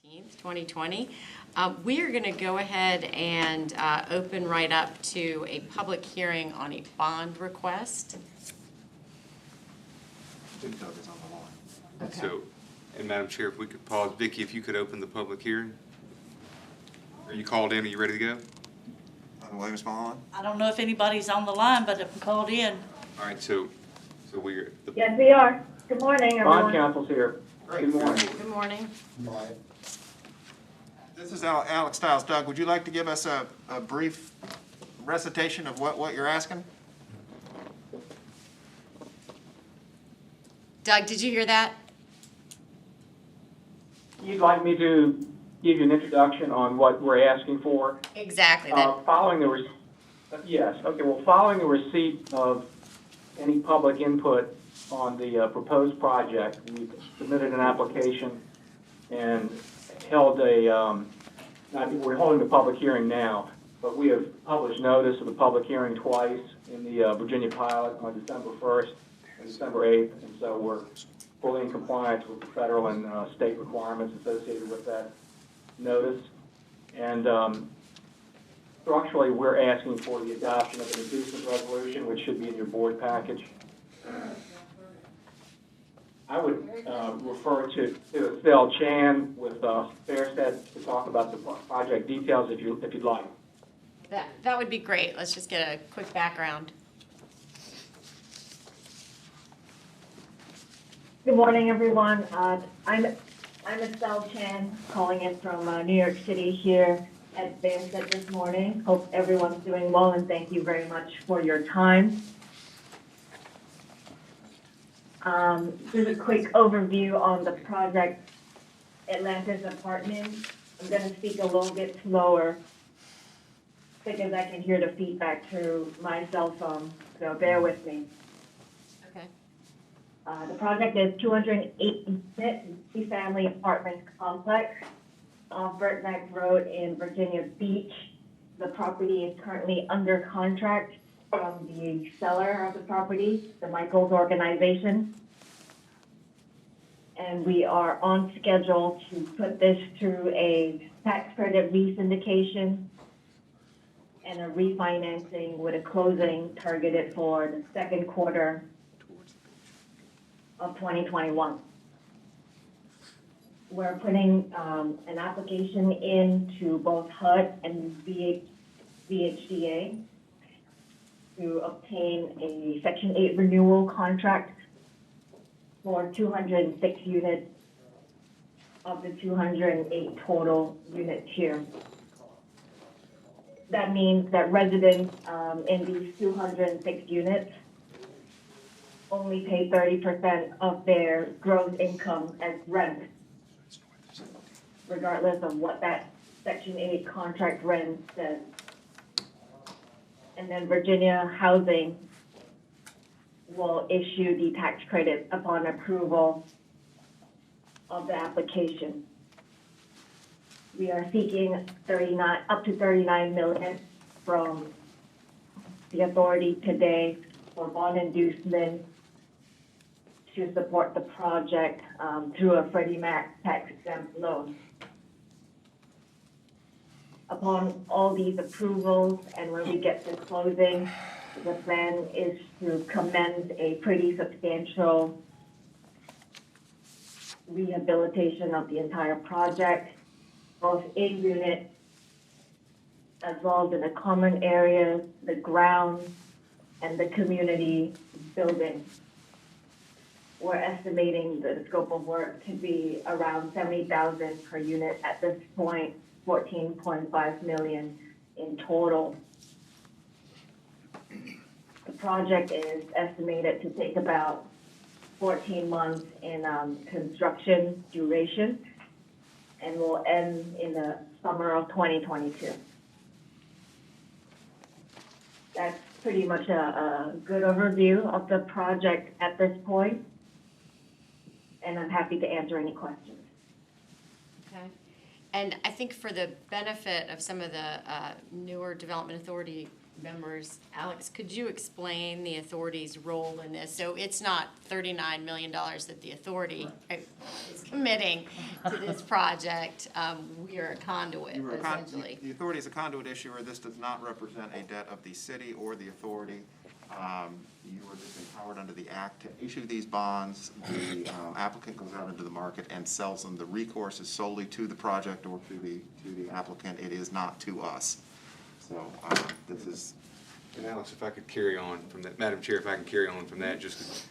15th, 2020. We are going to go ahead and open right up to a public hearing on a bond request. Doug is on the line. Okay. So, and Madam Chair, if we could pause, Vicki, if you could open the public hearing? Are you called in? Are you ready to go? Williams on the line? I don't know if anybody's on the line, but I'm called in. All right, so we're, Yes, we are. Good morning, Bond everyone. counsel's here. Great. Good morning. Good morning. This is Alex Stiles. Doug, would you like to give us a brief recitation of what you're asking? Doug, did you hear that? You'd like me to give you an introduction on what we're asking for? Exactly. That. Following the, yes, okay, well, following the receipt of any public input on the proposed project, we submitted an application and held we're holding the public hearing now, but we have published notice of the public hearing twice in the Virginia Pilot on December 1st and December 8th, and so we're fully in compliance with the federal and state requirements associated with that notice. And structurally, we're asking for the adoption of an inducement resolution, which should be in your board package. I would refer to Estelle Chan with Fairstead to talk about the project details if you'd like. That would be great. Let's just get a quick background. Good morning, everyone. I'm Estelle Chan, calling in from New York City here at Fairstead this morning. Hope everyone's doing well, and thank you very much for your time. Just a quick overview on the project, Atlantis Apartments. I'm going to speak a little bit slower because I can hear the feedback through my cell phone, so bear with me. Okay. The project is 208-unit multi-family apartment complex off Burt Neck Road in Virginia Beach. The property is currently under contract from the seller of the property, the Michaels organization. And we are on schedule to put this through a tax credit re-syndication and a refinancing with a closing targeted for the second quarter of 2021. We're putting an application in to both HUD and VHDA to obtain a Section 8 renewal contract for 206 units of the 208 total units here. That means that residents in these 206 units only pay 30% of their gross income as rent, regardless of what that Section 8 contract rent says. And then Virginia Housing will issue the tax credit upon approval of the application. We are seeking up to $39 million from the authority today for bond inducement to support the project through a Freddie Mac tax-exempt loan. Upon all these approvals and when we get to closing, the plan is to commence a pretty substantial rehabilitation of the entire project, both in-unit as well as in the common areas, the grounds, and the community building. We're estimating the scope of work to be around $70,000 per unit at this point, $14.5 million in total. The project is estimated to take about 14 months in construction duration and will end in the summer of 2022. That's pretty much a good overview of the project at this point, and I'm happy to answer any questions. Okay. And I think for the benefit of some of the newer Development Authority members, Alex, could you explain the authority's role in this? So it's not $39 million that the authority is committing to this project. We are a conduit, You were essentially. the authority is a conduit issuer. This does not represent a debt of the city or the authority. You are just empowered under the act to issue these bonds. The applicant goes out into the market and sells them. The recourse is solely to the project or to the applicant. It is not to us. So this is. And Alex, if I could carry on from that, Madam Chair, if I can carry on from that, just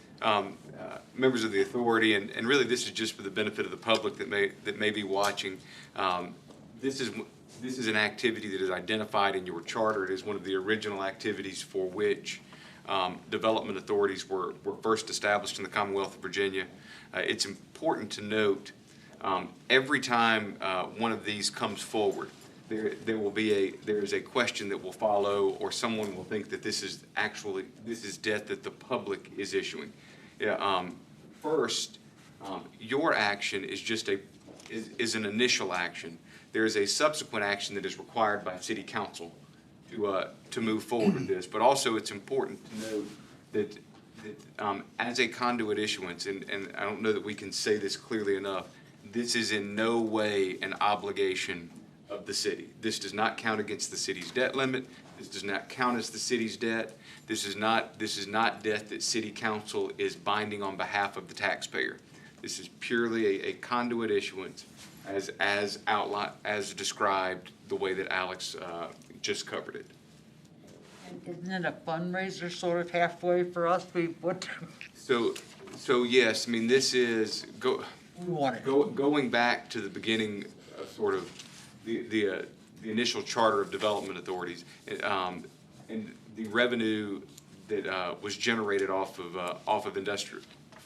members of the authority, and really this is just for the benefit of the public that may be watching. This is an activity that is identified in your charter. It is one of the original activities for which development authorities were first established in the Commonwealth of Virginia. It's important to note every time one of these comes forward, there is a question that will follow, or someone will think that this is debt that the public is issuing. First, your action is just is an initial action. There is a subsequent action that is required by City Council to move forward with this. But also, it's important to note that as a conduit issuance, and I don't know that we can say this clearly enough, this is in no way an obligation of the city. This does not count against the city's debt limit. This does not count as the city's debt. This is not debt that City Council is binding on behalf of the taxpayer. This is purely a conduit issuance as outlined, as described the way that Alex just covered it. Isn't it a fundraiser sort of halfway for us? So yes, I mean, this is going back to the beginning of sort of the initial charter of development authorities, and the revenue that was generated off of industrial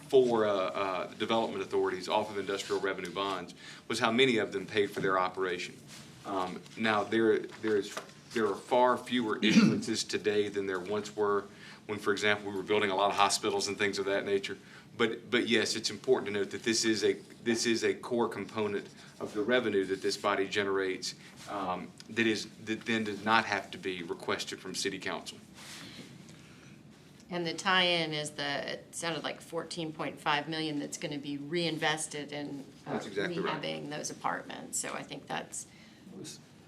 for development authorities off of industrial revenue bonds was how many of them paid for their operation. Now there are far fewer issuances today than there once were when, for example, we were building a lot of hospitals and things of that nature. But yes, it's important to note that this is a core component of the revenue that this body generates that then does not have to be requested from City Council. And the tie-in is it sounded like 14.5 million that's going to be reinvested in That's exactly right. rehabbing those apartments. So I think that's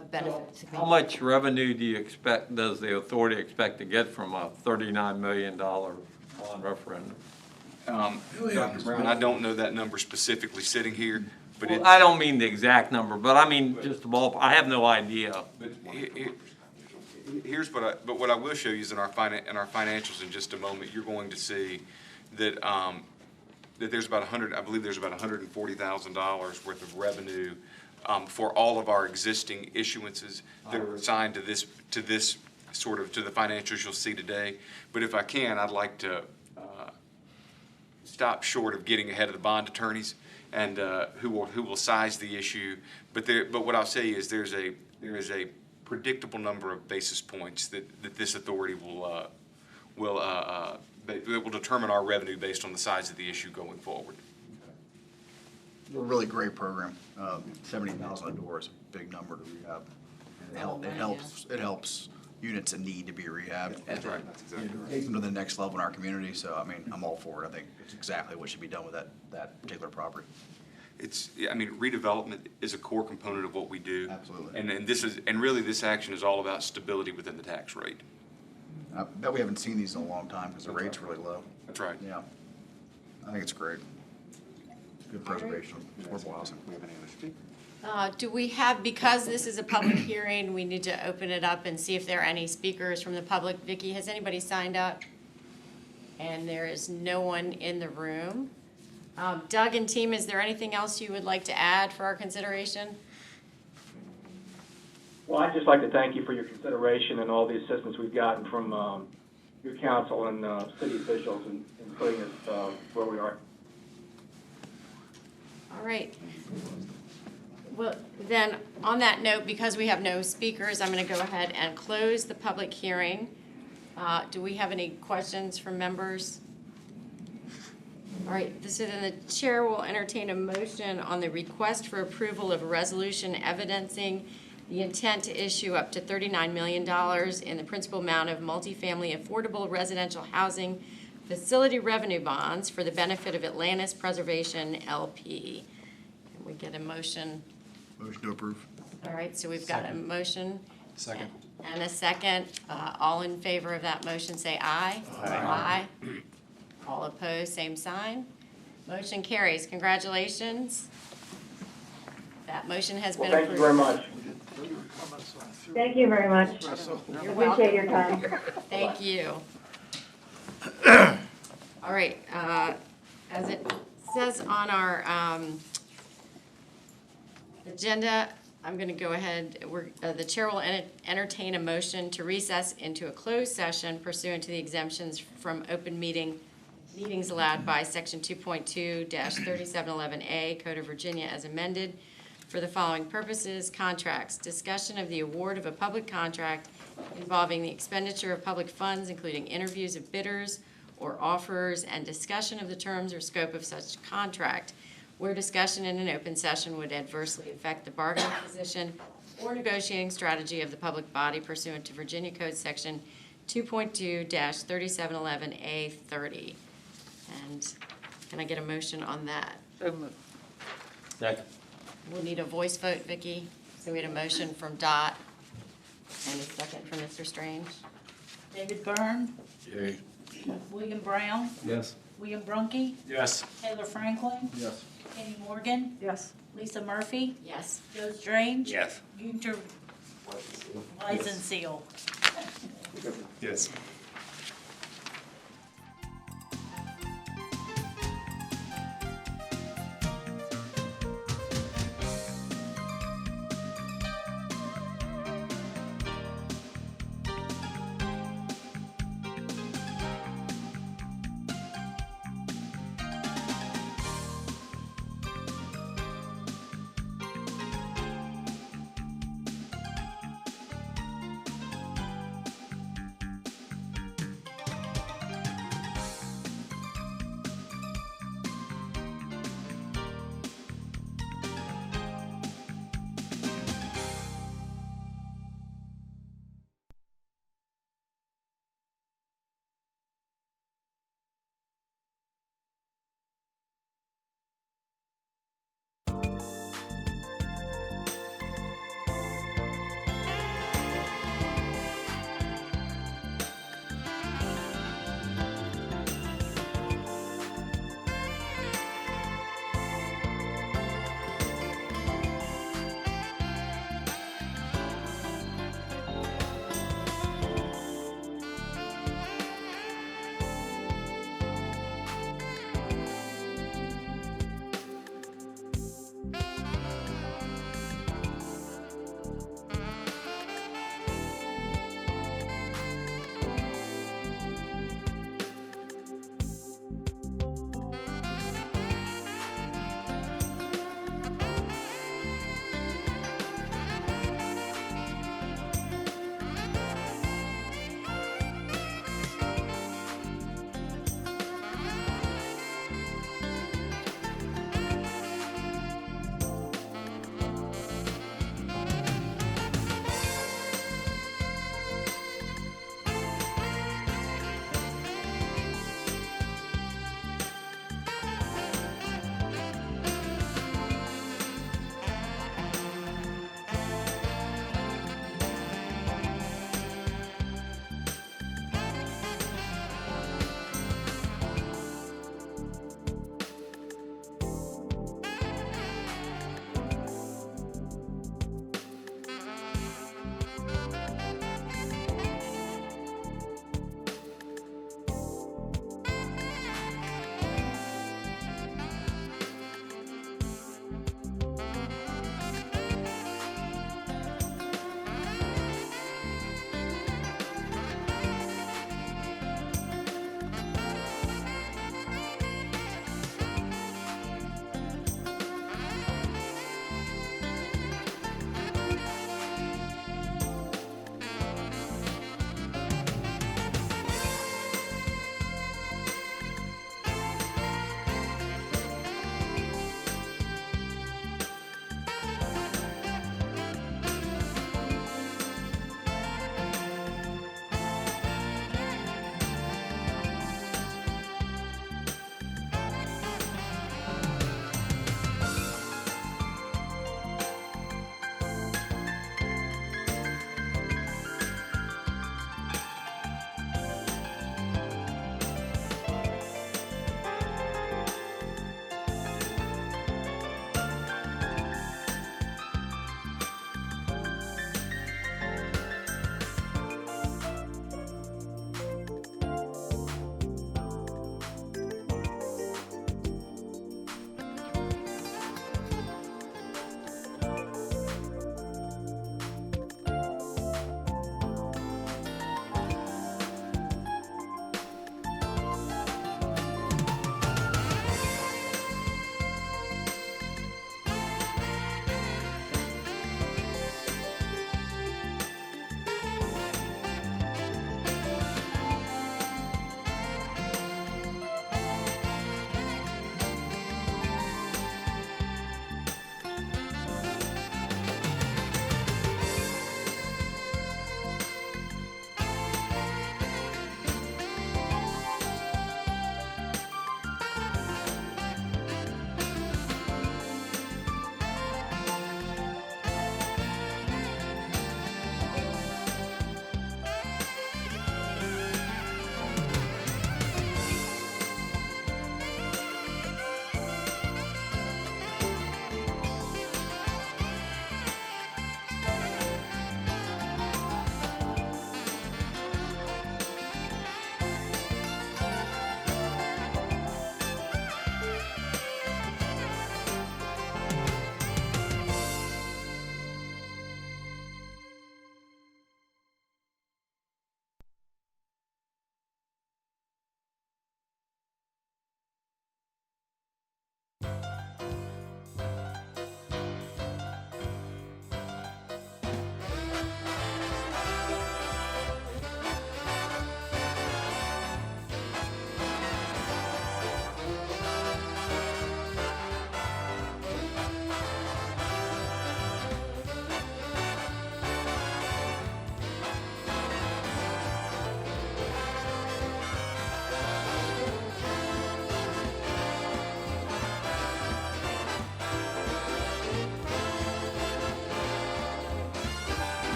a benefit to How much revenue does the authority expect to get from a $39 million bond referendum? Dr. Brown, I don't know that number specifically sitting here, but Well, I don't mean the exact number, but I mean just the ballpark. I have no idea. Here's what I will show you is in our financials in just a moment. You're going to see that that there's about I believe there's about $140,000 worth of revenue for all of our existing issuances that are assigned to this sort of to the financials you'll see today. But if I can, I'd like to stop short of getting ahead of the bond attorneys and who will size the issue. But what I'll say is there is a predictable number of basis points that this authority will determine our revenue based on the size of the issue going forward. A really great program. 70,000 a door is a big number to rehab. It helps units in need to be rehabbed. That's right. That's exactly right. Take them to the next level in our community. So I mean, I'm all for it. I think it's exactly what should be done with that particular property. Redevelopment is a core component of what we do. Absolutely. And really this action is all about stability within the tax rate. I bet we haven't seen these in a long time because the rate's really low. That's right. Yeah. I think it's great. Good preservation. It's worthwhile. Do we have, because this is a public hearing, we need to open it up and see if there are any speakers from the public. Vicki, has anybody signed up? And there is no one in the room. Doug and team, is there anything else you would like to add for our consideration? Well, I'd just like to thank you for your consideration and all the assistance we've gotten from your council and city officials in putting us where we are. All right. Well, then, on that note, because we have no speakers, I'm going to go ahead and close the public hearing. Do we have any questions from members? All right, so then the chair will entertain a motion on the request for approval of a resolution evidencing the intent to issue up to $39 million in the principal amount of multifamily affordable residential housing facility revenue bonds for the benefit of Atlantis Preservation LP. We get a motion. Motion to approve. All right, so we've got a motion. Second. And a second. All in favor of that motion, say aye. Aye. All opposed, same sign. Motion carries. Congratulations. That motion has Well, been thank you very approved. much. Thank you very much. You're Appreciate welcome. your time. Thank you. All right, as it says on our agenda, I'm going to go ahead, the chair will entertain a motion to recess into a closed session pursuant to the exemptions from open meetings allowed by Section 2.2-3711A Code of Virginia as amended for the following purposes: contracts, discussion of the award of a public contract involving the expenditure of public funds, including interviews of bidders or offerers, and discussion of the terms or scope of such contract, where discussion in an open session would adversely affect the bargaining position or negotiating strategy of the public body pursuant to Virginia Code Section 2.2-3711A30. And can I get a motion on that? So moved. Second. We'll need a voice vote, Vicki. So we had a motion from Dot and a second from Mr. Strange. David Byrne, Yay. William Brown, Yes. William Brunke, Yes. Taylor Franklin, Yes. Kenny Morgan, Yes. Lisa Murphy, Yes. Joe Strange. Yes. Gunter Weisenseal. Yes.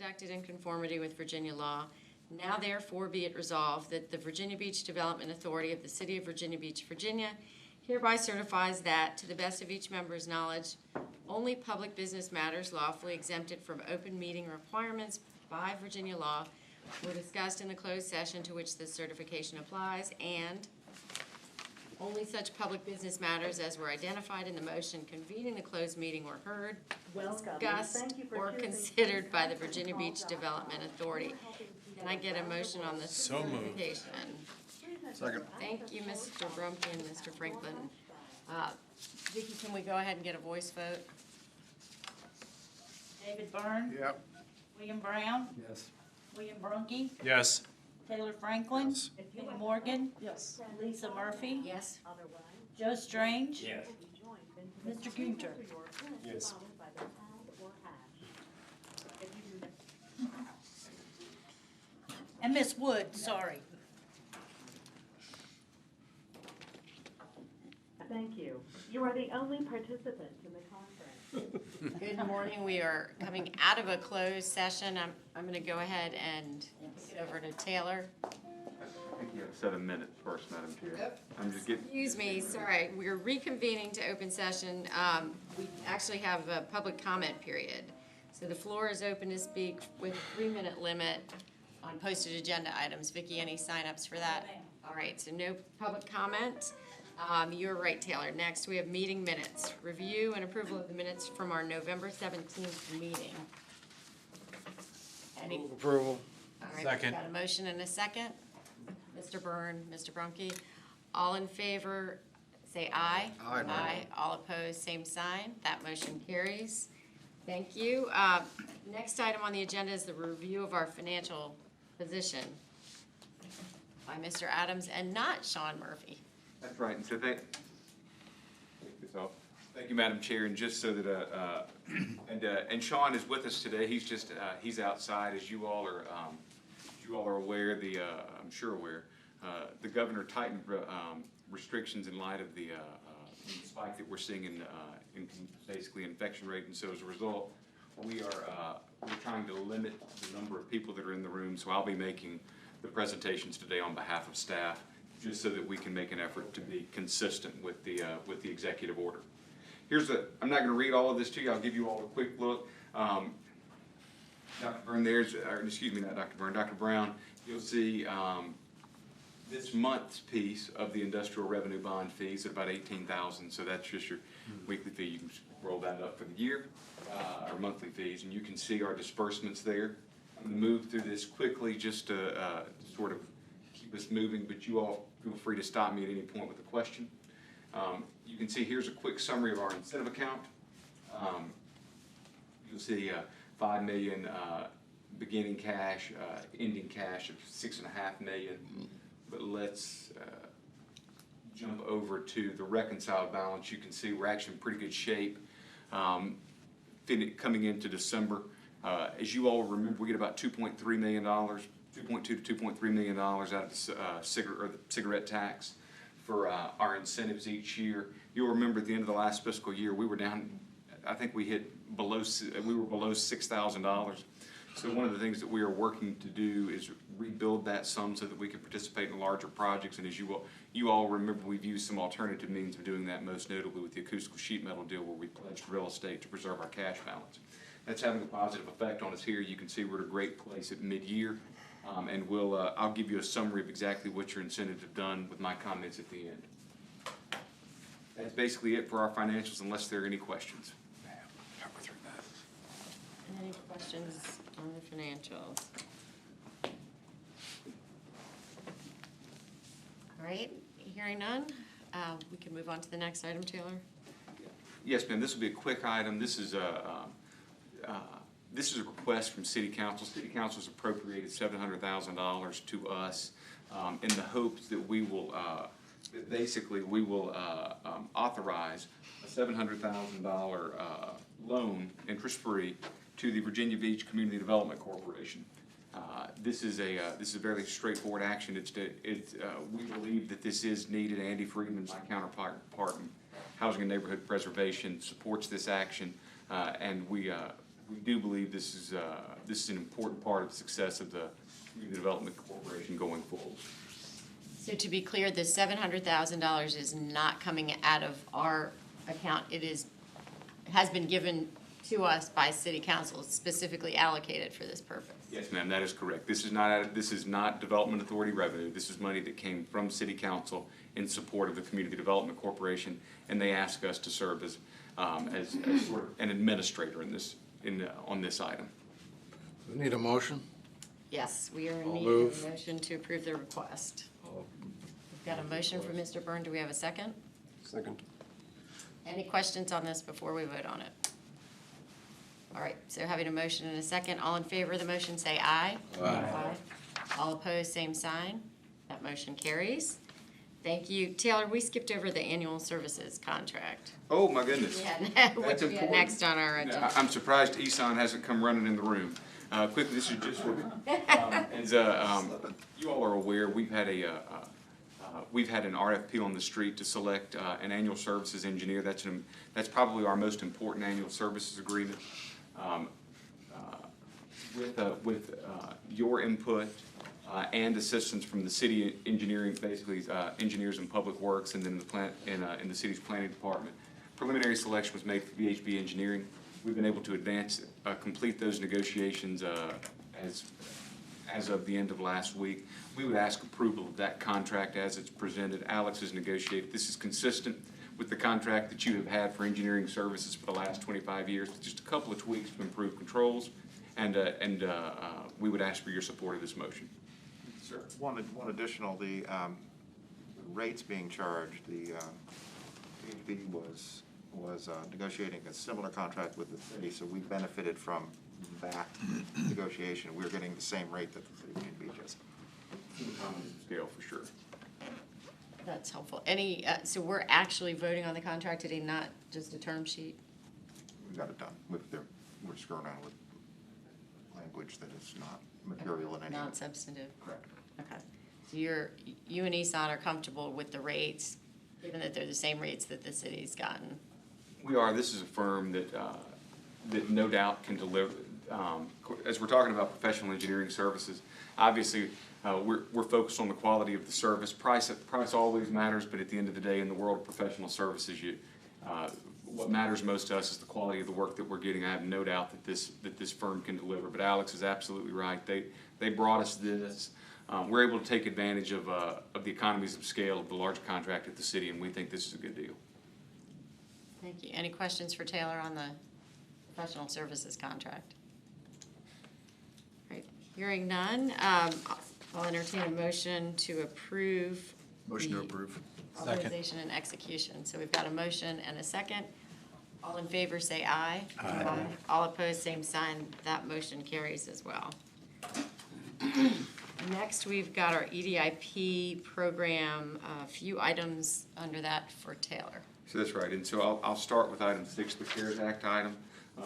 conducted in conformity with Virginia law. Now therefore be it resolved that the Virginia Beach Development Authority of the City of Virginia Beach, Virginia hereby certifies that, to the best of each member's knowledge, only public business matters lawfully exempted from open meeting requirements by Virginia law were discussed in the closed session to which this certification applies, and only such public business matters as were identified in the motion convening the closed meeting were heard, discussed, or considered by the Virginia Beach Development Authority. Can I get a motion on this certification? Second. Thank you, Mr. Brumke and Mr. Franklin. Vicki, can we go ahead and get a voice vote? David Byrne. Yep. William Brown. Yes. William Brunke. Yes. Taylor Franklin. Yes. Kenny Morgan. Yes. Lisa Murphy. Yes. Joe Strange. Yes. Mr. Gunter. Yes. And Miss Wood, sorry. Thank you. You are the only participant in the conference. Good morning. We are coming out of a closed session. I'm going to go ahead and kick it over to Taylor. I think you have 7 minutes first, Madam Chair. I'm just getting. Excuse me, sorry. We're reconvening to open session. We actually have a public comment period. So the floor is open to speak with a 3-minute limit on posted agenda items. Vicki, any signups for that? No, ma'am. All right, so no public comment. You're right, Taylor. Next, we have meeting minutes. Review and approval of the minutes from our November 17th meeting. Any? Approval. All right, Second. got a motion and a second. Mr. Byrne, Mr. Brumke, all in favor, say aye. Aye. Aye. All opposed, same sign. That motion carries. Thank you. Next item on the agenda is the review of our financial position by Mr. Adams and not Sean Murphy. That's right, and so take this off. Thank you, Madam Chair, and just so that, and Sean is with us today, he's just, he's outside, as you all are aware, I'm sure aware, the governor tightened, restrictions in light of the spike that we're seeing in basically infection rate, and so as a result, we're trying to limit the number of people that are in the room, so I'll be making the presentations today on behalf of staff, just so that we can make an effort to be consistent with the executive order. I'm not gonna read all of this to you, I'll give you all a quick look. Dr. Byrne, not Dr. Byrne, Dr. Brown, you'll see, this month's piece of the industrial revenue bond fees at about $18,000, so that's just your weekly fee. You can roll that up for the year, or monthly fees, and you can see our disbursements there. I'm gonna move through this quickly just to sort of keep us moving, but you all feel free to stop me at any point with a question. You can see here's a quick summary of our incentive account. You'll see $5 million beginning cash, ending cash of $6.5 million. But let's jump over to the reconciled balance. You can see we're actually in pretty good shape coming into December. As you all remember, we get about $2.3 million, $2.2 to $2.3 million out of the cigarette tax for our incentives each year. You'll remember at the end of the last fiscal year, we were down, I think we were below $6,000. So one of the things that we are working to do is rebuild that sum so that we can participate in larger projects. And as you all remember, we've used some alternative means of doing that, most notably with the acoustical sheet metal deal where we pledged real estate to preserve our cash balance. That's having a positive effect on us here. You can see we're at a great place at mid-year. And I'll give you a summary of exactly what your incentives have done with my comments at the end. That's basically it for our financials, unless there are any questions. Any questions on the financials? All right, hearing none, we can move on to the next item, Taylor. Yes, ma'am, this will be a quick item. This is a request from City Council. City Council has appropriated $700,000 to us in the hopes that we will, authorize a $700,000 loan, interest-free, to the Virginia Beach Community Development Corporation. This is a fairly straightforward action. We believe that this is needed. Andy Friedman, my counterpart in Housing and Neighborhood Preservation, supports this action, and we we do believe this is an important part of the success of the Community Development Corporation going forward. So to be clear, the $700,000 is not coming out of our account. Has been given to us by city council, specifically allocated for this purpose. Yes, ma'am, that is correct. This is not Development Authority revenue. This is money that came from City Council in support of the Community Development Corporation, and they ask us to serve as sort of an administrator on this item. We need a motion? Yes, we are in I'll need move. of a motion to approve the request. We've got a motion from Mr. Byrne. Do we have a second? Second. Any questions on this before we vote on it? All right, so having a motion and a second, all in favor of the motion, say aye. Aye. All opposed, same sign. That motion carries. Thank you. Taylor, we skipped over the annual services contract. Oh, my goodness. Yeah, which That's we had important. next on our agenda. I'm surprised Eson hasn't come running in the room. Quickly, this is just for, as you all are aware, we've had an RFP on the street to select an annual services engineer. That's probably our most important annual services agreement. With your input and assistance from the city engineering, basically engineers in public works, and then the plant in the city's planning department. Preliminary selection was made for VHB engineering. We've been able to complete those negotiations as of the end of last week. We would ask approval of that contract as it's presented. Alex has negotiated. This is consistent with the contract that you have had for engineering services for the last 25 years, with just a couple of tweaks to improve controls, and we would ask for your support of this motion. Sir. One additional, the rates being charged, the HB was negotiating a similar contract with the city, so we benefited from that negotiation. We're getting the same rate that the city of Beach is. Scale for sure. That's helpful. So we're actually voting on the contract today, not just a term sheet? We got it done. We're screwing around with language that is not material in any way. Non-substantive? Correct. Okay. So you and Eson are comfortable with the rates, given that they're the same rates that the city's gotten? We are. This is a firm that no doubt can deliver. As we're talking about professional engineering services, obviously we're focused on the quality of the service. Price always matters, but at the end of the day, in the world of professional services, what matters most to us is the quality of the work that we're getting. I have no doubt that this firm can deliver. But Alex is absolutely right. They brought us this. We're able to take advantage of the economies of scale of the large contract at the city, and we think this is a good deal. Thank you. Any questions for Taylor on the professional services contract? All right, hearing none, I'll entertain a motion to approve. Motion to the approve. Authorization and execution. So we've got a motion and a second. All in favor, say aye. Aye. All opposed, same sign. That motion carries as well. Next, we've got our EDIP program, a few items under that for Taylor. So that's right, and so I'll start with item 6, the CARES Act item.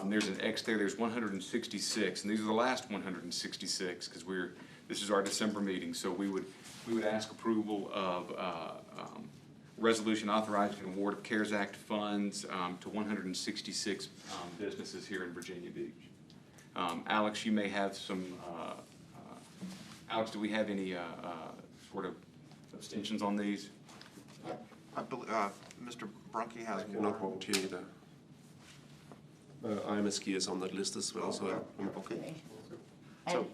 There's an X there, there's 166, and these are the last 166, because this is our December meeting, so we would ask approval of resolution authorizing an award of CARES Act funds to 166 businesses here in Virginia Beach. Alex, you may have some, Alex, do we have any sort of abstentions on these? I believe, Mr. Brunke has I one. cannot vote here either. IMSG is on that list as well, so I'm Okay. And, So-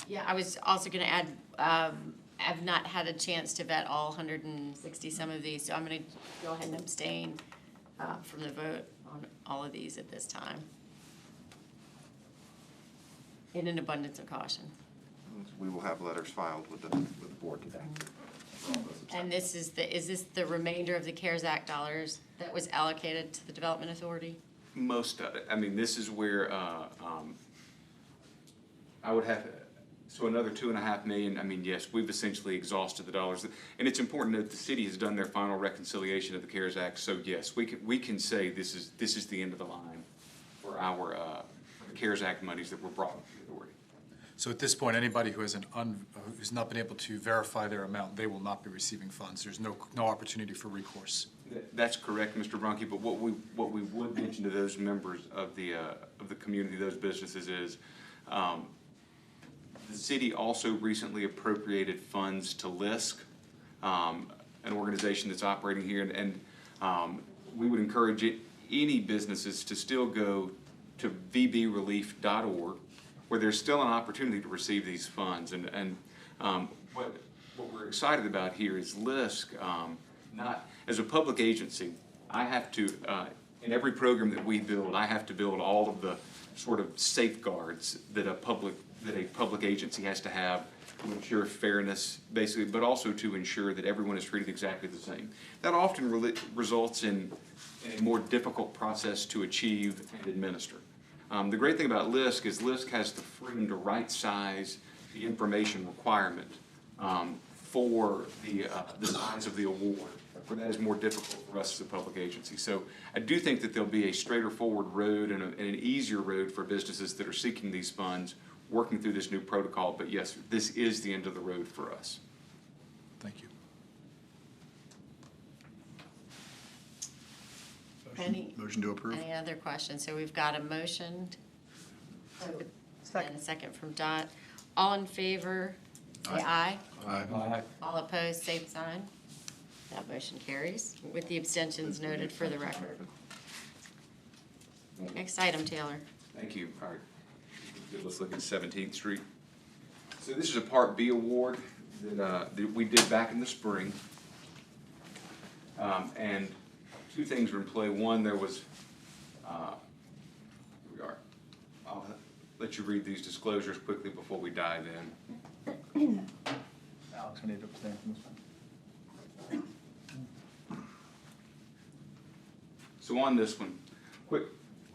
yeah, I was also gonna add, I've not had a chance to vet all 160 some of these, so I'm gonna go ahead and abstain from the vote on all of these at this time. In an abundance of caution. We will have letters filed with the board today. And is this the remainder of the CARES Act dollars that was allocated to the Development Authority? Most of it. I mean, this is where I would have, so another 2.5 million. I mean, yes, we've essentially exhausted the dollars. And it's important that the city has done their final reconciliation of the CARES Act. So yes, we can say this is the end of the line for our CARES Act monies that were brought to the authority. So at this point, anybody who has who's not been able to verify their amount, they will not be receiving funds. There's no opportunity for recourse. That's correct, Mr. Brunke, but what we would mention to those members of the community, those businesses, is the city also recently appropriated funds to LISC, an organization that's operating here, and we would encourage any businesses to still go to vbrelief.org, where there's still an opportunity to receive these funds. And what we're excited about here is LISC, not as a public agency, I have to, in every program that we build, I have to build all of the sort of safeguards that a public agency has to have to ensure fairness, basically, but also to ensure that everyone is treated exactly the same. That often results in a more difficult process to achieve and administer. The great thing about LISC is LISC has the freedom to right-size the information requirement for the size of the award, where that is more difficult for us as a public agency. So I do think that there'll be a straighter forward road and an easier road for businesses that are seeking these funds, working through this new protocol. But yes, this is the end of the road for us. Thank you. Motion to approve? Any other questions? So we've got a motion and a second from Dot. All in favor, say aye. Aye. All opposed, same sign. That motion carries, with the abstentions noted for the record. Next item, Taylor. Thank you. All right. Good. Let's look at 17th Street. So this is a Part B award that we did back in the spring. And two things were in play. One, there was, here we are. I'll let you read these disclosures quickly before we dive in. Alex, I need to abstain from this one. So on this one,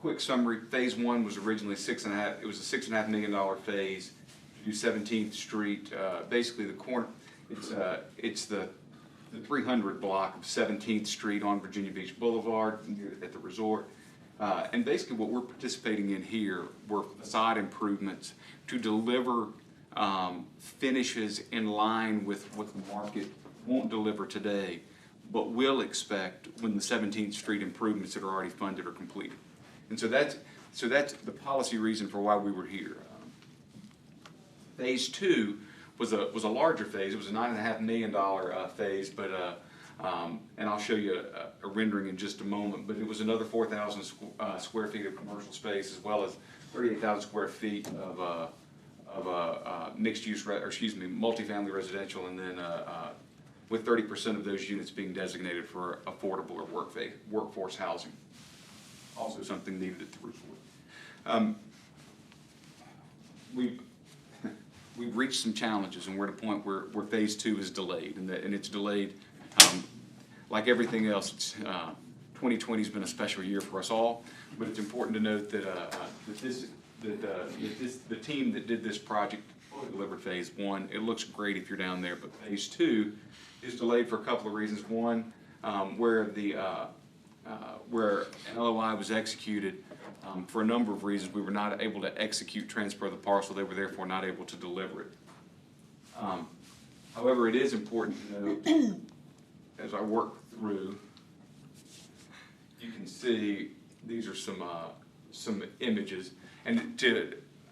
quick summary. Phase one was originally it was a $6.5 million phase to do 17th Street. Basically the corner, it's the 300 block of 17th Street on Virginia Beach Boulevard at the resort. And basically what we're participating in here were facade improvements to deliver finishes in line with what the market won't deliver today, but will expect when the 17th Street improvements that are already funded are completed. And so that's the policy reason for why we were here. Phase two was a larger phase. It was a $9.5 million phase, but and I'll show you a rendering in just a moment. But it was another 4,000 square feet of commercial space, as well as 38,000 square feet of mixed use, multifamily residential, and then with 30% of those units being designated for affordable or workforce housing. Also something needed at the resort. We've reached some challenges, and we're at a point where phase two is delayed, and it's delayed like everything else. 2020 has been a special year for us all, but it's important to note that the team that did this project fully delivered phase one. It looks great if you're down there, but phase two is delayed for a couple of reasons. One, where an LOI was executed, for a number of reasons, we were not able to transfer the parcel. They were therefore not able to deliver it. However, it is important to note, as I work through, you can see these are some images, and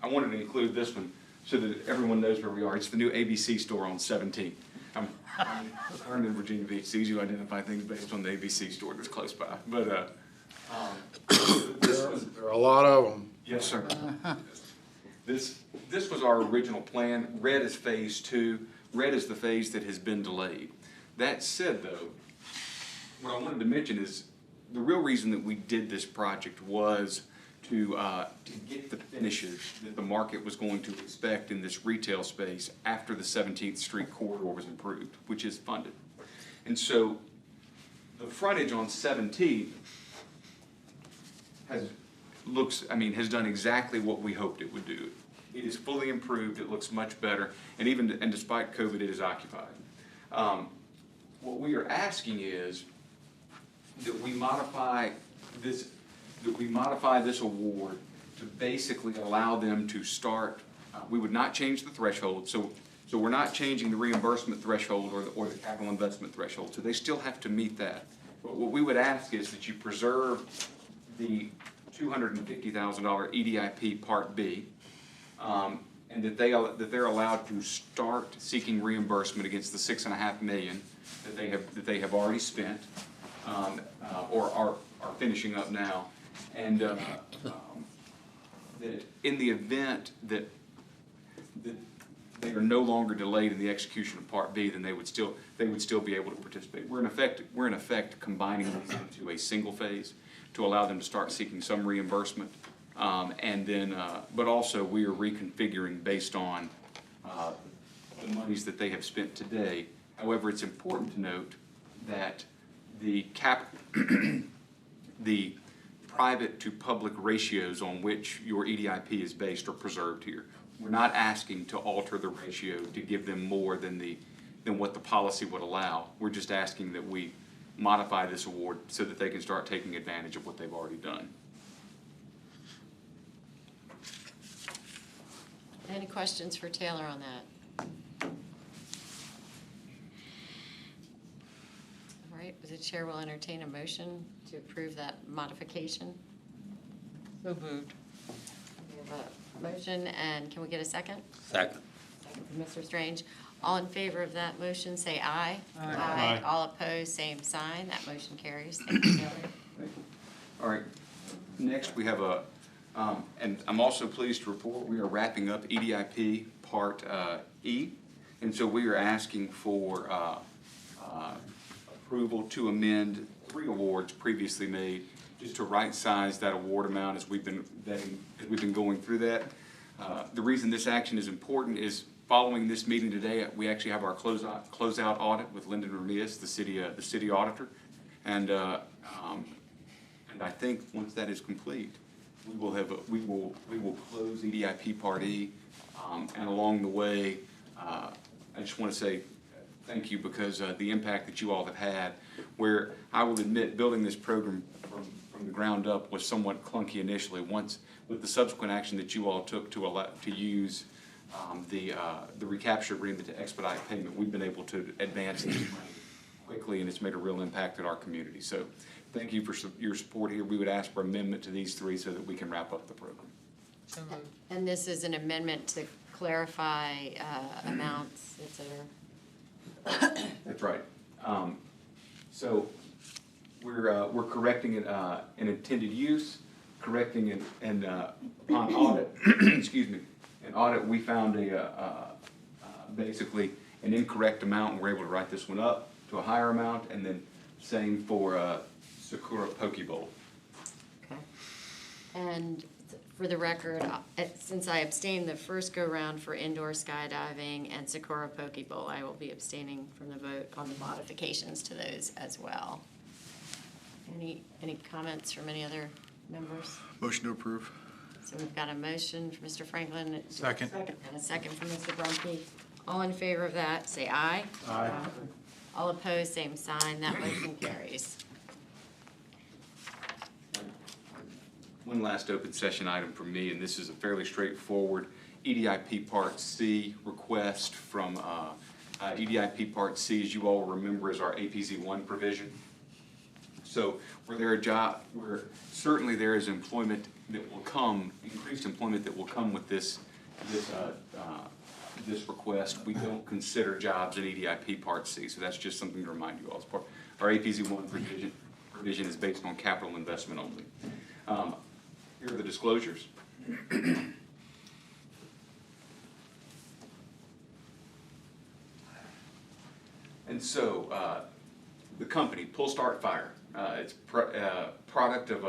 I wanted to include this one so that everyone knows where we are. It's the new ABC store on 17th. I'm learned in Virginia Beach. It's easy to identify things based on the ABC store that's close by. But There are a lot of them. yes, sir. This was our original plan. Red is phase two. Red is the phase that has been delayed. That said, though, what I wanted to mention is the real reason that we did this project was to get the finishes that the market was going to expect in this retail space after the 17th Street corridor was improved, which is funded. And so the frontage on 17th has done exactly what we hoped it would do. It is fully improved. It looks much better, and despite COVID, it is occupied. What we are asking is that we modify this award to basically allow them to start we would not change the threshold, so we're not changing the reimbursement threshold or the capital investment threshold, so they still have to meet that. But what we would ask is that you preserve the $250,000 EDIP Part B, and that they're allowed to start seeking reimbursement against the $6.5 million that they have already spent, or are finishing up now, and that in the event that they are no longer delayed in the execution of Part B, then they would still be able to participate. We're in effect combining these into a single phase to allow them to start seeking some reimbursement. And then, but also we are reconfiguring based on the monies that they have spent today. However, it's important to note that the the private to public ratios on which your EDIP is based are preserved here. We're not asking to alter the ratio to give them more than what the policy would allow. We're just asking that we modify this award so that they can start taking advantage of what they've already done. Any questions for Taylor on that? All right, the chair will entertain a motion to approve that modification. So moved. We have a motion, and can we get a second? Second. Second from Mr. Strange. All in favor of that motion, say aye. Aye. All opposed, same sign. That motion carries. Thank you, Taylor. All right, next we have and I'm also pleased to report we are wrapping up EDIP Part E. And so we are asking for approval to amend 3 awards previously made, just to right-size that award amount as we've been going through that. The reason this action is important is following this meeting today, we actually have our closeout audit with Lyndon Ramirez, the city auditor. And I think once that is complete, we will close EDIP Part E, and along the way, I just want to say thank you, because the impact that you all have had, where I will admit building this program from the ground up was somewhat clunky initially. Once, with the subsequent action that you all took to use the recapture agreement to expedite payment, we've been able to advance this money quickly, and it's made a real impact in our community. So thank you for your support here. We would ask for amendment to these 3 so that we can wrap up the program. So moved. And this is an amendment to clarify amounts, et cetera. That's right. So we're correcting it, an intended use, correcting it, and upon audit, excuse me, an audit, we found basically an incorrect amount, and we're able to write this one up to a higher amount, and then same for Sakura Poke Bowl. Okay. And for the record, since I abstained the first go-round for indoor skydiving and Sakura Poke Bowl, I will be abstaining from the vote on the modifications to those as well. Any comments from any other members? Motion to approve. So we've got a motion from Mr. Franklin. Second. And a second from Mr. Brumke. All in favor of that, say aye. Aye. All opposed, same sign. That motion carries. One last open session item for me, and this is a fairly straightforward EDIP Part C request from EDIP Part C, as you all remember, is our APZ1 provision. So where certainly there is employment that will come, increased employment that will come with this request, we don't consider jobs in EDIP Part C. So that's just something to remind you all. As part, our APZ1 provision is based on capital investment only. Here are the disclosures. And so the company, Pull Start Fire, it's product of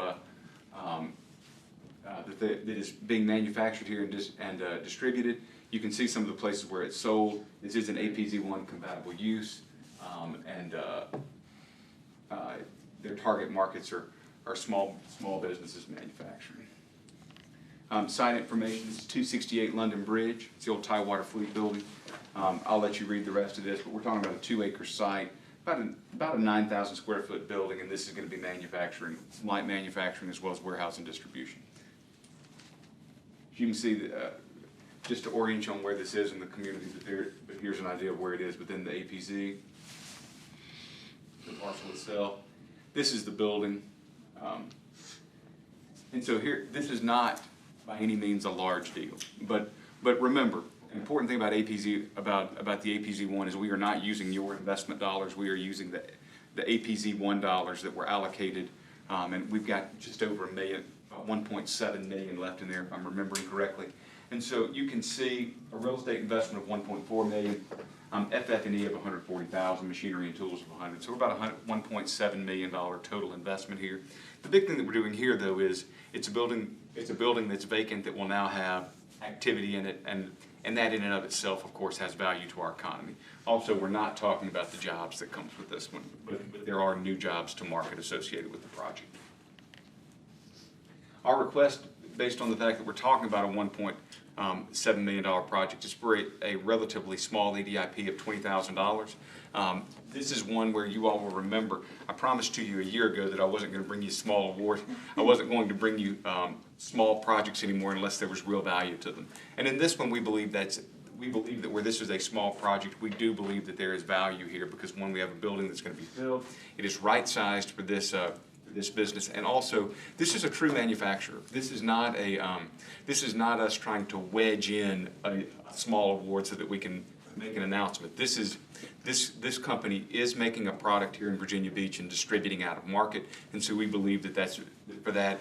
that is being manufactured here and distributed. You can see some of the places where it's sold. This is an APZ1 compatible use, and their target markets are small businesses manufacturing. Site information is 268 London Bridge. It's the old Tidewater Fleet building. I'll let you read the rest of this, but we're talking about a 2-acre site, about a 9,000 square foot building, and this is going to be manufacturing, light manufacturing, as well as warehouse and distribution. As you can see, just to orient you on where this is in the community, but here's an idea of where it is within the APZ, the parcel itself. This is the building. And so here, this is not by any means a large deal, but remember, an important thing about APZ, about the APZ1 is we are not using your investment dollars, we are using the APZ1 dollars that were allocated, and we've got just over $1 million, about 1.7 million left in there, if I'm remembering correctly. And so you can see a real estate investment of 1.4 million, FF&E of 140,000, machinery and tools of 100. So we're about $1.7 million total investment here. The big thing that we're doing here, though, is it's a building that's vacant that will now have activity in it, and that in and of itself, of course, has value to our economy. Also, we're not talking about the jobs that comes with this one, but there are new jobs to market associated with the project. Our request, based on the fact that we're talking about a $1.7 million project, is for a relatively small EDIP of $20,000. This is one where you all will remember, I promised to you a year ago that I wasn't going to bring you small awards. I wasn't going to bring you small projects anymore unless there was real value to them. And in this one, we believe that where this is a small project, we do believe that there is value here because, one, we have a building that's going to be filled. It is right-sized for this business, and also this is a true manufacturer. This is not us trying to wedge in a small award so that we can make an announcement. This company is making a product here in Virginia Beach and distributing out of market, and so we believe that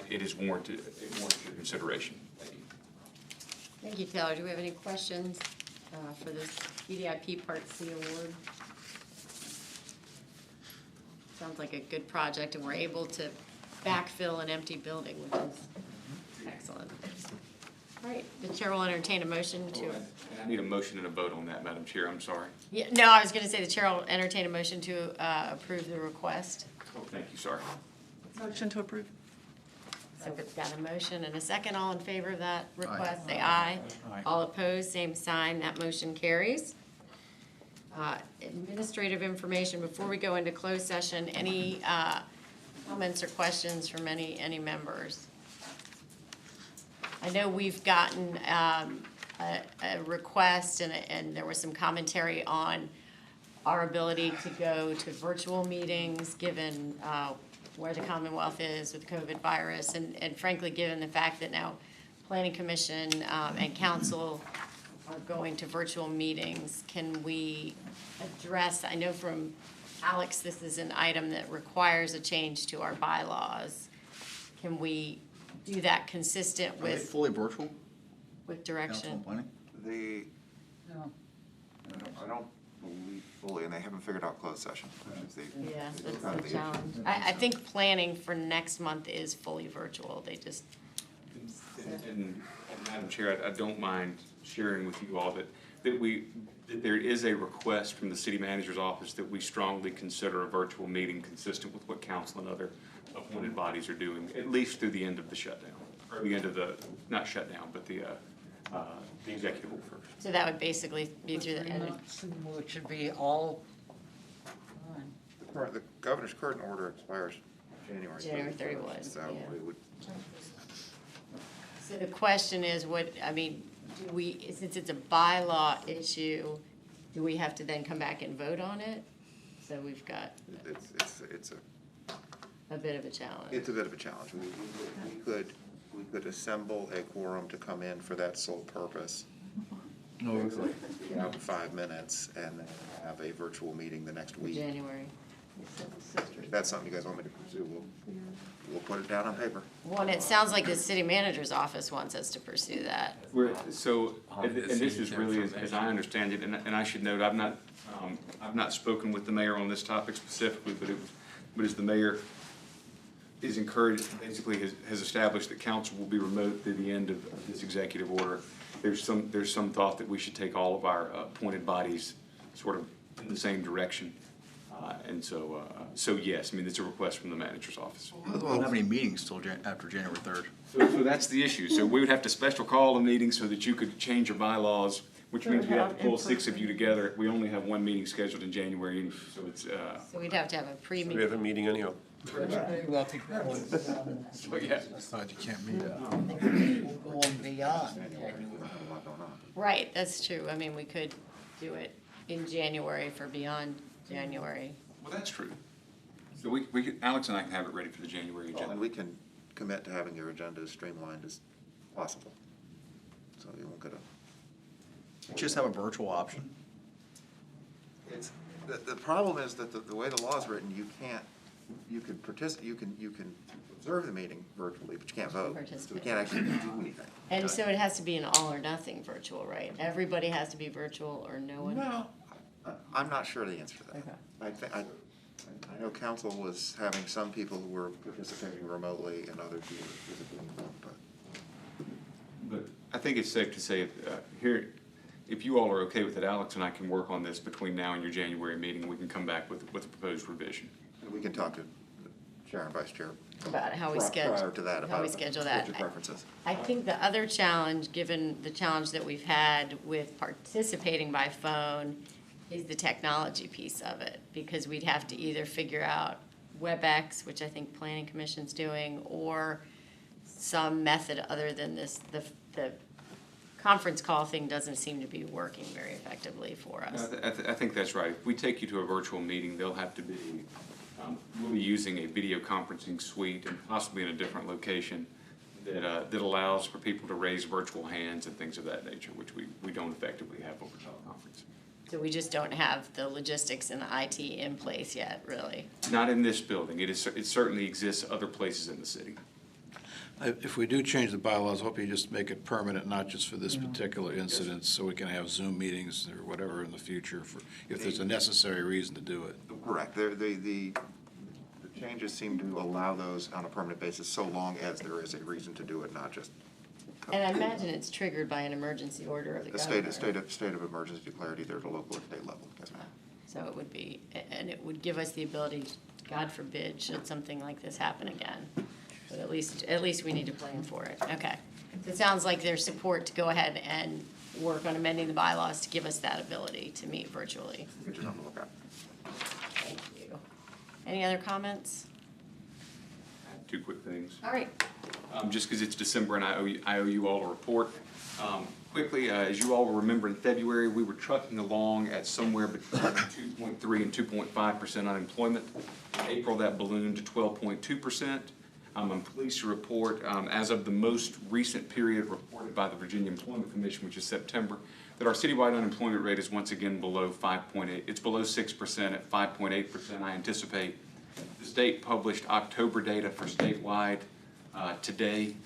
it is warranted consideration. Thank you, Taylor. Do we have any questions for this EDIP Part C award? Sounds like a good project, and we're able to backfill an empty building, which is excellent. All right, the chair will entertain a motion to. I need a motion and a vote on that, Madam Chair. I'm sorry. Yeah, no, I was going to say the chair will entertain a motion to approve the request. Oh, thank you. Sorry. Motion to approve. So if it's got a motion and a second, all in favor of that request, say aye. Aye. All opposed, same sign. That motion carries. Administrative information, before we go into closed session, any comments or questions from any members? I know we've gotten a request and there was some commentary on our ability to go to virtual meetings given where the Commonwealth is with the COVID virus, and frankly, given the fact that now Planning Commission and Council are going to virtual meetings, can we address, I know from Alex, this is an item that requires a change to our bylaws. Can we do that consistent Are they with fully virtual, with council direction? and planning? No. I don't believe fully, and they haven't figured out closed session. Yeah, that's the challenge. I think planning for next month is fully virtual. They just, And Madam Chair, I don't mind sharing with you all that there is a request from the city manager's office that we strongly consider a virtual meeting consistent with what council and other appointed bodies are doing, at least through the end of the shutdown, or the end of the, not shutdown, but the executive order. so that would basically be through the 3 end. months, which should be all fine. The governor's current order expires January 31st. January 31, So yeah. it would, So the question is, do we, since it's a bylaw issue, do we have to then come back and vote on it? So we've got it's a bit of a challenge. a bit of a challenge. We could assemble a quorum to come in for that sole purpose. Have 5 minutes and then have a virtual meeting the next week. January. If that's something you guys want me to pursue, we'll put it down on paper. Well, and it sounds like the city manager's office wants us to pursue that. And this is really, as I understand it, and I should note, I've not spoken with the mayor on this topic specifically, but as the mayor is encouraged, basically has established that council will be remote through the end of this executive order. There's some thought that we should take all of our appointed bodies sort of in the same direction. And so yes, I mean, it's a request from the manager's office. We don't have any meetings till after January 3rd. So that's the issue. So we would have to special call a meeting so that you could change your bylaws, which means we have to pull 6 of you together. We only have 1 meeting scheduled in January, so it's, So we'd have to have a We pre-meeting. have a meeting anyhow. Well, I think that was, so yeah. Decide you can't meet. going beyond. A lot going on. Right, that's true. I mean, we could do it in January for beyond January. Well, that's true. So Alex and I can have it ready for the January And agenda. we can commit to having your agenda as streamlined as possible. So you won't get a. Just have a virtual option. It's, the problem is that the way the law is written, you can't, you can you can observe the meeting virtually, but you can't vote. So we Participate. can't actually do anything. And so it has to be an all or nothing virtual, right? Everybody has to be virtual or no one? No, I'm not sure the answer to that. Okay. I know council was having some people who were participating remotely and others who were participating remote, but. But I think it's safe to say, here, if you all are okay with it, Alex and I can work on this between now and your January meeting. We can come back with a proposed revision. And we can talk to Chair and Vice Chair. About how we prior schedule. to that, How about we schedule what that. your preferences. I think the other challenge, given the challenge that we've had with participating by phone, is the technology piece of it. Because we'd have to either figure out WebEx, which I think Planning Commission's doing, or some method other than this, the conference call thing doesn't seem to be working very effectively for us. I think that's right. If we take you to a virtual meeting, they'll have to be, we'll be using a video conferencing suite and possibly in a different location that allows for people to raise virtual hands and things of that nature, which we don't effectively have over teleconference. So we just don't have the logistics and the IT in place yet, really. Not in this building. It certainly exists other places in the city. If we do change the bylaws, I hope you just make it permanent, not just for this particular incident, so we can have Zoom meetings or whatever in the future for, if there's a necessary reason to do it. Correct. The changes seem to allow those on a permanent basis so long as there is a reason to do it, not just. And I imagine it's triggered by an emergency order of the The governor. state of emergency declared either at a local or state level. Yes, ma'am. So it would be, and it would give us the ability, God forbid, should something like this happen again. But at least we need to plan for it. Okay. So it sounds like there's support to go ahead and work on amending the bylaws to give us that ability to meet virtually. Get you on the lookout. Thank you. Any other comments? I have two quick things. All right. Just because it's December and I owe you all a report. Quickly, as you all will remember, in February, we were trucking along at somewhere between 2.3 and 2.5% unemployment. In April, that ballooned to 12.2%. I'm pleased to report, as of the most recent period reported by the Virginia Employment Commission, which is September, that our citywide unemployment rate is once again below 5.8. It's below 6% at 5.8%. I anticipate the state published October data for statewide today.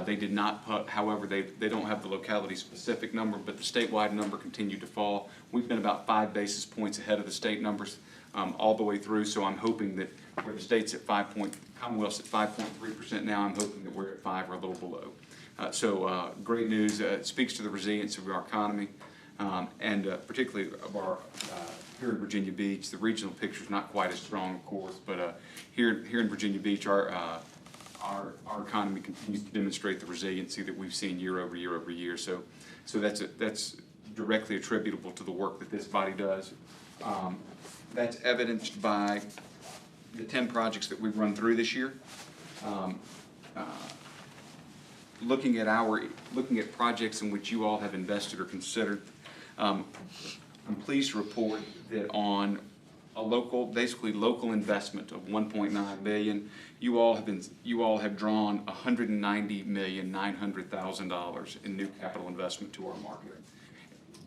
They did not put, however, they don't have the locality-specific number, but the statewide number continued to fall. We've been about 5 basis points ahead of the state numbers all the way through, so I'm hoping that where the state's at Commonwealth's at 5.3% now, I'm hoping that we're at 5 or a little below. Great news. It speaks to the resilience of our economy, and particularly of our here in Virginia Beach. The regional picture is not quite as strong, of course, but here in Virginia Beach, our economy continues to demonstrate the resiliency that we've seen year over year over year. So that's directly attributable to the work that this body does. That's evidenced by the 10 projects that we've run through this year. Looking at projects in which you all have invested or considered, I'm pleased to report that on a basically local investment of $1.9 billion, you all have drawn $190,900,000 in new capital investment to our market.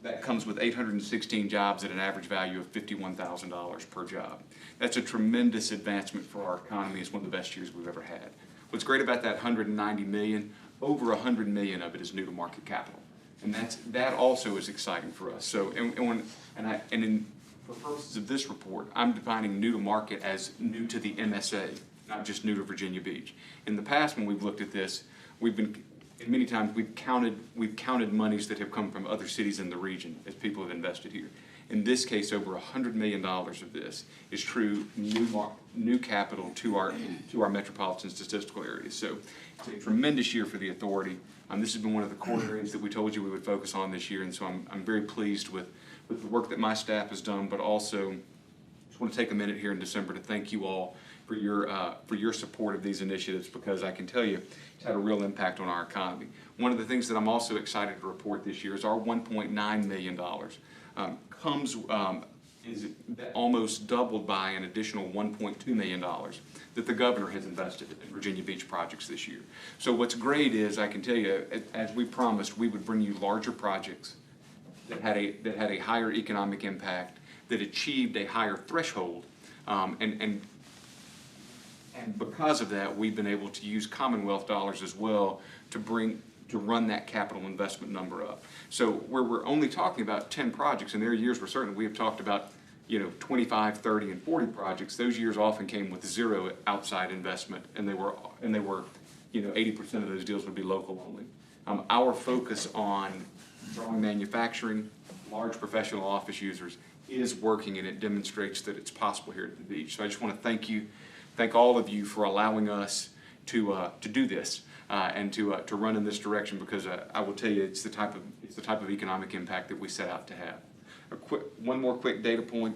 That comes with 816 jobs at an average value of $51,000 per job. That's a tremendous advancement for our economy. It's one of the best years we've ever had. What's great about that $190 million, over $100 million of it is new to market capital, and that also is exciting for us. So, for purposes of this report, I'm defining new to market as new to the MSA, not just new to Virginia Beach. In the past, when we've looked at this, many times we've counted monies that have come from other cities in the region as people have invested here. In this case, over $100 million of this is true new capital to our metropolitan statistical areas. So it's a tremendous year for the authority. This has been one of the core areas that we told you we would focus on this year, and so I'm very pleased with the work that my staff has done, but also want to take a minute here in December to thank you all for your support of these initiatives, because I can tell you it's had a real impact on our economy. One of the things that I'm also excited to report this year is our $1.9 million is almost doubled by an additional $1.2 million that the governor has invested in Virginia Beach projects this year. So what's great is, I can tell you, as we promised, we would bring you larger projects that had a higher economic impact, that achieved a higher threshold, and because of that, we've been able to use Commonwealth dollars as well to run that capital investment number up. So where we're only talking about 10 projects, and there are years where certainly we have talked about 25, 30, and 40 projects, those years often came with zero outside investment, and they were 80% of those deals would be local only. Our focus on drawing manufacturing, large professional office users is working, and it demonstrates that it's possible here at the beach. So I just want to thank all of you for allowing us to do this and to run in this direction, because I will tell you, it's the type of economic impact that we set out to have. One more quick data point.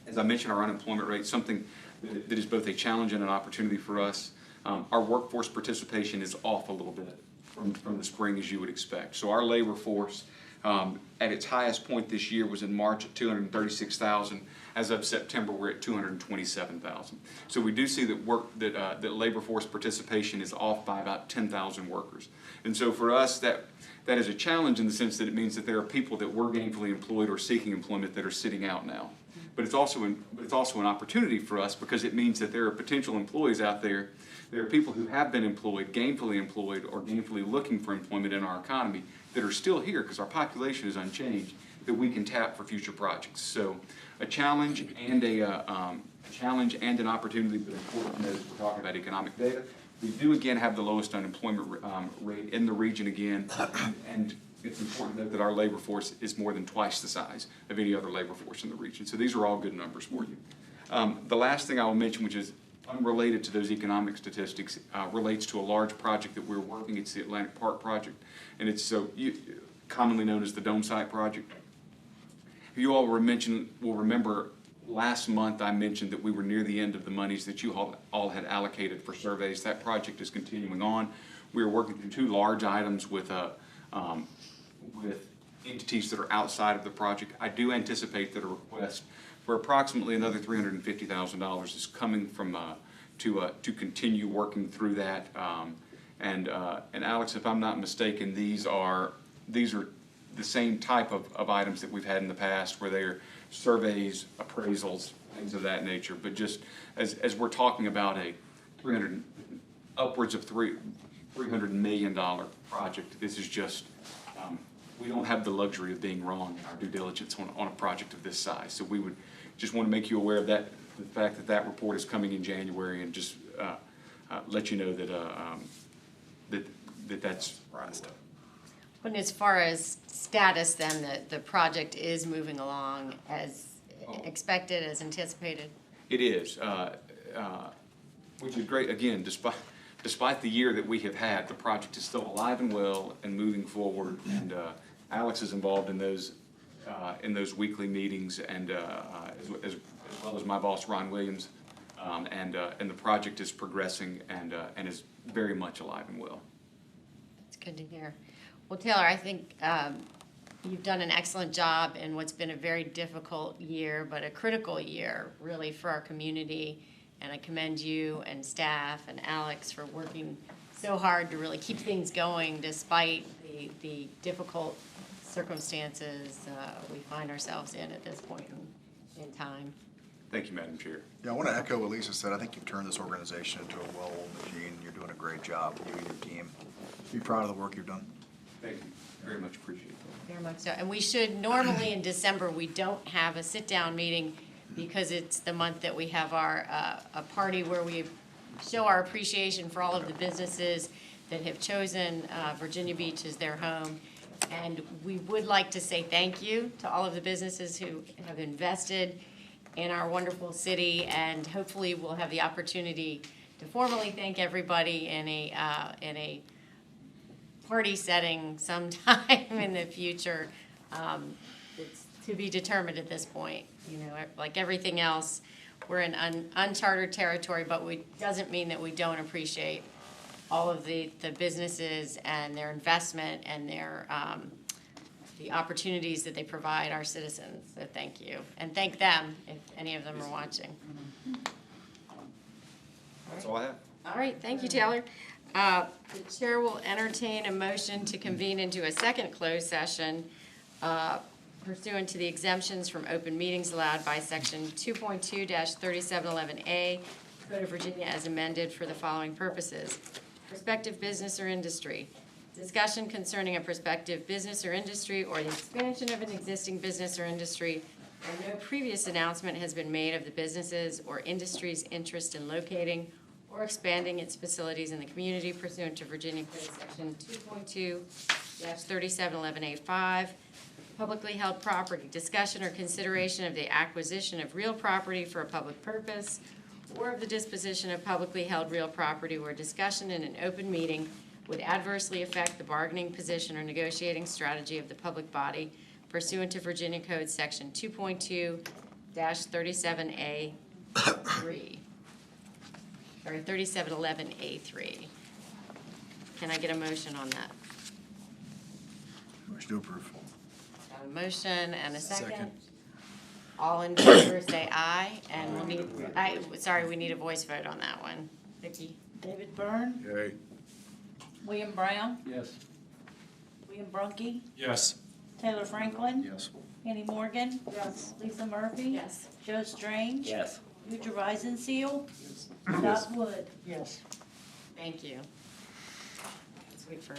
As I mentioned, our unemployment rate, something that is both a challenge and an opportunity for us. Our workforce participation is off a little bit from the spring, as you would expect. So our labor force at its highest point this year was in March at 236,000. As of September, we're at 227,000. So we do see that labor force participation is off by about 10,000 workers. And so for us, that is a challenge in the sense that it means that there are people that were gainfully employed or seeking employment that are sitting out now. But it's also an opportunity for us, because it means that there are potential employees out there. There are people who have been employed, gainfully employed, or gainfully looking for employment in our economy that are still here because our population is unchanged, that we can tap for future projects. So a challenge and an opportunity, but important as we're talking about economic data. We do again have the lowest unemployment rate in the region again, and it's important to note that our labor force is more than twice the size of any other labor force in the region. So these are all good numbers for you. The last thing I will mention, which is unrelated to those economic statistics, relates to a large project that we're working. It's the Atlantic Park project, and it's commonly known as the Dome Site project. You all will remember last month I mentioned that we were near the end of the monies that you all had allocated for surveys. That project is continuing on. We are working through two large items with entities that are outside of the project. I do anticipate that a request for approximately another $350,000 is coming from to continue working through that. And Alex, if I'm not mistaken, these are the same type of items that we've had in the past, where they're surveys, appraisals, things of that nature. But just as we're talking about a upwards of $300 million project, this is just, we don't have the luxury of being wrong in our due diligence on a project of this size. So we would just want to make you aware of that, the fact that report is coming in January, and just let you know that that's right. And as far as status, then, the project is moving along as expected, as anticipated? It is, which is great. Again, despite the year that we have had, the project is still alive and well and moving forward. And Alex is involved in those weekly meetings, and as well as my boss, Ron Williams. And the project is progressing and is very much alive and well. It's good to hear. Well, Taylor, I think you've done an excellent job in what's been a very difficult year, but a critical year, really, for our community. And I commend you and staff and Alex for working so hard to really keep things going despite the difficult circumstances we find ourselves in at this point in time. Thank you, Madam Chair. Yeah, I want to echo what Lisa said. I think you've turned this organization into a well-oiled machine. You're doing a great job, you and your team. Be proud of the work you've done. Thank you. Very much appreciate that. Very much so. And we should, normally in December, we don't have a sit-down meeting because it's the month that we have our a party where we show our appreciation for all of the businesses that have chosen Virginia Beach as their home. And we would like to say thank you to all of the businesses who have invested in our wonderful city, and hopefully we'll have the opportunity to formally thank everybody in a party setting sometime in the future. It's to be determined at this point. You know, like everything else, we're in uncharted territory, but doesn't mean that we don't appreciate all of the businesses and their investment and their, the opportunities that they provide our citizens. So thank you. And thank them if any of them are watching. That's all I have. All right, thank you, Taylor. The chair will entertain a motion to convene into a second closed session pursuant to the exemptions from open meetings allowed by section 2.2-3711A Code of Virginia as amended for the following purposes. Prospective business or industry. Discussion concerning a prospective business or industry or the expansion of an existing business or industry, and no previous announcement has been made of the businesses or industry's interest in locating or expanding its facilities in the community pursuant to Virginia Code Section 2.2-3711A5. Publicly held property, discussion or consideration of the acquisition of real property for a public purpose, or of the disposition of publicly held real property where discussion in an open meeting would adversely affect the bargaining position or negotiating strategy of the public body pursuant to Virginia Code Section 2.2-37A3, or 3711A3. Can I get a motion on that? Motion to approve. Got a motion and a second. All in favor, say aye, and we'll need, we need a voice vote on that one. Vicki? David Byrne, Yay. William Brown, Yes. William Brunke, Yes. Taylor Franklin, Yes. Annie Morgan, Lisa Murphy, Yes. Joe Strange, Yes. Luther Weisenseal, Scott Wood. Yes. Thank you. Let's wait for